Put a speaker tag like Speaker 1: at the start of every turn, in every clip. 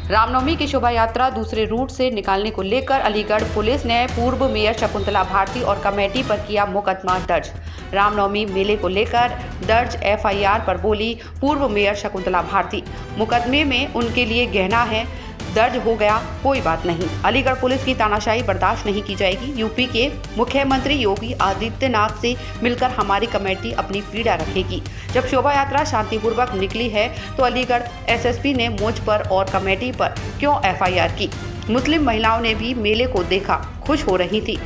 Speaker 1: रामनवमी की शोभा यात्रा दूसरे रूट से निकालने को लेकर अलीगढ़ पुलिस ने पूर्व मेयर शकुंतला भारती और कमेटी पर किया मुकदमा दर्ज। रामनवमी मेले को लेकर दर्ज एफआईआर पर बोली पूर्व मेयर शकुंतला भारती, मुकदमे में उनके लिए गहना है, दर्ज हो गया, कोई बात नहीं। अलीगढ़ पुलिस की तानाशाही बर्दाश्त नहीं की जाएगी। यूपी के मुख्यमंत्री योगी आदित्यनाथ से मिलकर हमारी कमेटी अपनी पीड़ा रखेगी। जब शोभा यात्रा शांतिपूर्वक निकली है तो अलीगढ़ एसएसपी ने मुझ पर और कमेटी पर क्यों एफआईआर की? मुस्लिम महिलाओं ने भी मेले को देखा, खुश हो रही थी।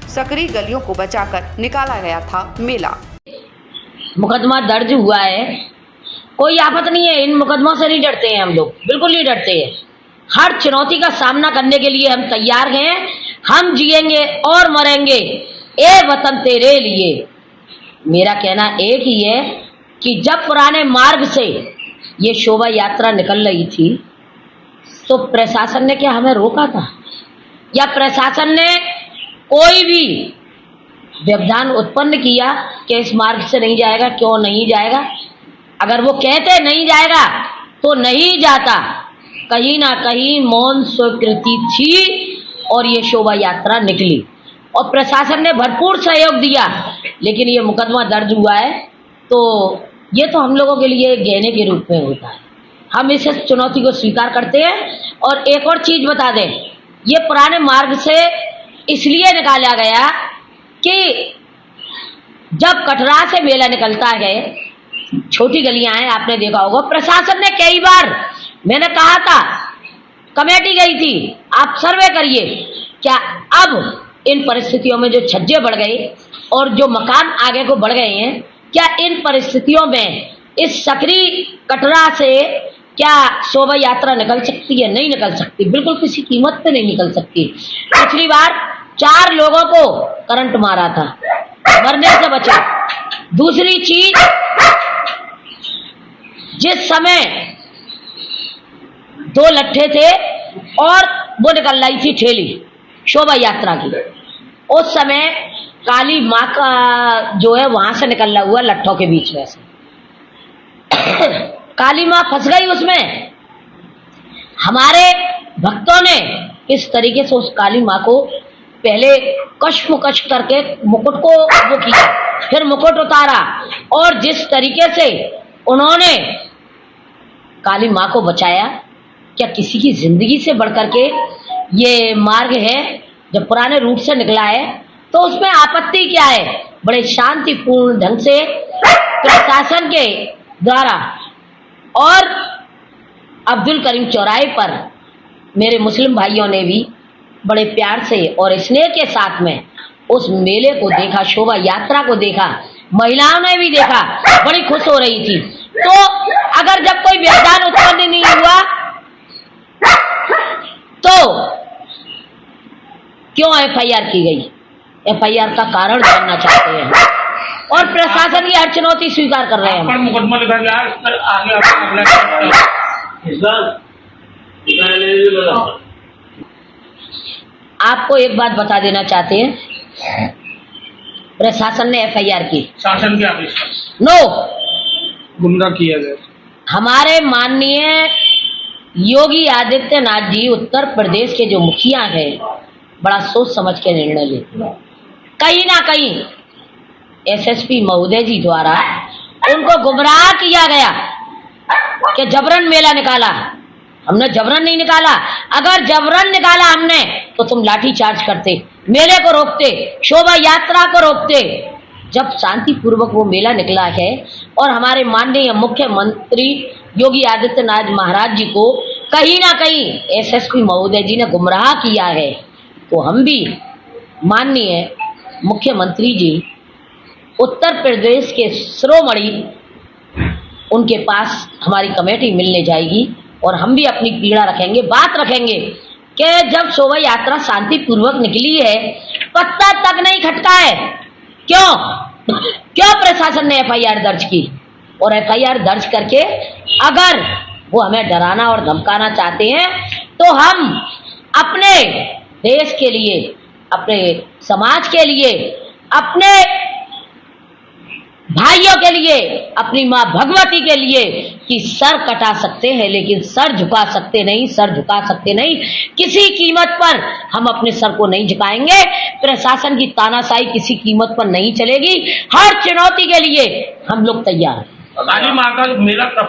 Speaker 1: सकरी गलियों को बचाकर निकाला गया था मेला।
Speaker 2: मुकदमा दर्ज हुआ है, कोई आफत नहीं है। इन मुकदमों से नहीं डरते हैं हम लोग, बिल्कुल नहीं डरते हैं। हर चुनौती का सामना करने के लिए हम तैयार हैं। हम जिएंगे और मरेंगे ए वतन तेरे लिए। मेरा कहना एक ही है कि जब पुराने मार्ग से ये शोभा यात्रा निकल रही थी तो प्रशासन ने क्या हमें रोका था? या प्रशासन ने कोई भी व्यवधान उत्पन्न किया कि इस मार्ग से नहीं जाएगा? क्यों नहीं जाएगा? अगर वो कहते नहीं जाएगा तो नहीं जाता। कहीं ना कहीं मौन स्वीकृति थी और ये शोभा यात्रा निकली और प्रशासन ने भरपूर सहयोग दिया। लेकिन ये मुकदमा दर्ज हुआ है तो ये तो हम लोगों के लिए गहने के रूप में होता है। हम इस चुनौती को स्वीकार करते हैं। और एक और चीज बता दें, ये पुराने मार्ग से इसलिए निकाला गया कि जब कटरा से मेला निकलता है, छोटी गलियां हैं, आपने देखा होगा, प्रशासन ने कई बार, मैंने कहा था, कमेटी गई थी, आप सर्वे करिए, क्या अब इन परिस्थितियों में जो छज्जे बढ़ गए और जो मकान आगे को बढ़ गए हैं, क्या इन परिस्थितियों में इस सकरी कटरा से क्या शोभा यात्रा निकल सकती है? नहीं निकल सकती, बिल्कुल किसी कीमत पे नहीं निकल सकती। पिछली बार 4 लोगों को करंट मारा था, मरने से बचे। दूसरी चीज, जिस समय 2 लट्ठे थे और वो निकल रही थी ठेली शोभा यात्रा की, उस समय काली माँ का जो है वहां से निकल रहा हुआ लट्ठों के बीच में से काली माँ फंस गई उसमें। हमारे भक्तों ने इस तरीके से उस काली माँ को पहले कश्मकश करके मुकुट को वो किया, फिर मुकुट उतारा और जिस तरीके से उन्होंने काली माँ को बचाया, क्या किसी की जिंदगी से बढ़कर के ये मार्ग है? जब पुराने रूट से निकला है तो उसमें आपत्ति क्या है? बड़े शांतिपूर्ण ढंग से प्रशासन के द्वारा और अब्दुल करीम चौराहे पर मेरे मुस्लिम भाइयों ने भी बड़े प्यार से और स्नेह के साथ में उस मेले को देखा, शोभा यात्रा को देखा, महिलाओं ने भी देखा, बड़ी खुश हो रही थी। तो अगर जब कोई व्यवधान उत्पन्न नहीं हुआ तो क्यों एफआईआर की गई? एफआईआर का कारण जानना चाहते हैं और प्रशासन की हर चुनौती स्वीकार कर रहे हैं।
Speaker 3: मुकदमा लिखा गया आगे
Speaker 2: आपको एक बात बता देना चाहते हैं, प्रशासन ने एफआईआर की,
Speaker 3: शासन के आदेश
Speaker 2: नो
Speaker 3: गुमराह किया गया।
Speaker 2: हमारे माननीय योगी आदित्यनाथ जी उत्तर प्रदेश के जो मुखिया हैं, बड़ा सोच समझ के निर्णय लेते हैं। कहीं ना कहीं एसएसपी महोदय जी द्वारा उनको गुमराह किया गया कि जबरन मेला निकाला। हमने जबरन नहीं निकाला। अगर जबरन निकाला हमने तो तुम लाठी चार्ज करते, मेले को रोकते, शोभा यात्रा को रोकते। जब शांतिपूर्वक वो मेला निकला है और हमारे माननीय मुख्यमंत्री योगी आदित्यनाथ महाराज जी को कहीं ना कहीं एसएसपी महोदय जी ने गुमराह किया है, तो हम भी माननीय मुख्यमंत्री जी उत्तर प्रदेश के शिरोमणि उनके पास हमारी कमेटी मिलने जाएगी और हम भी अपनी पीड़ा रखेंगे, बात रखेंगे कि जब शोभा यात्रा शांतिपूर्वक निकली है, पत्ता तक नहीं खटका है, क्यों प्रशासन ने एफआईआर दर्ज की? और एफआईआर दर्ज करके अगर वो हमें डराना और धमकाना चाहते हैं तो हम अपने देश के लिए, अपने समाज के लिए, अपने भाइयों के लिए, अपनी माँ भगवती के लिए कि सर कटा सकते हैं लेकिन सर झुका सकते नहीं, सर झुका सकते नहीं। किसी कीमत पर हम अपने सर को नहीं झुकाएंगे। प्रशासन की तानाशाही किसी कीमत पर नहीं चलेगी। हर चुनौती के लिए हम लोग तैयार हैं।
Speaker 3: काली माँ का मेला कब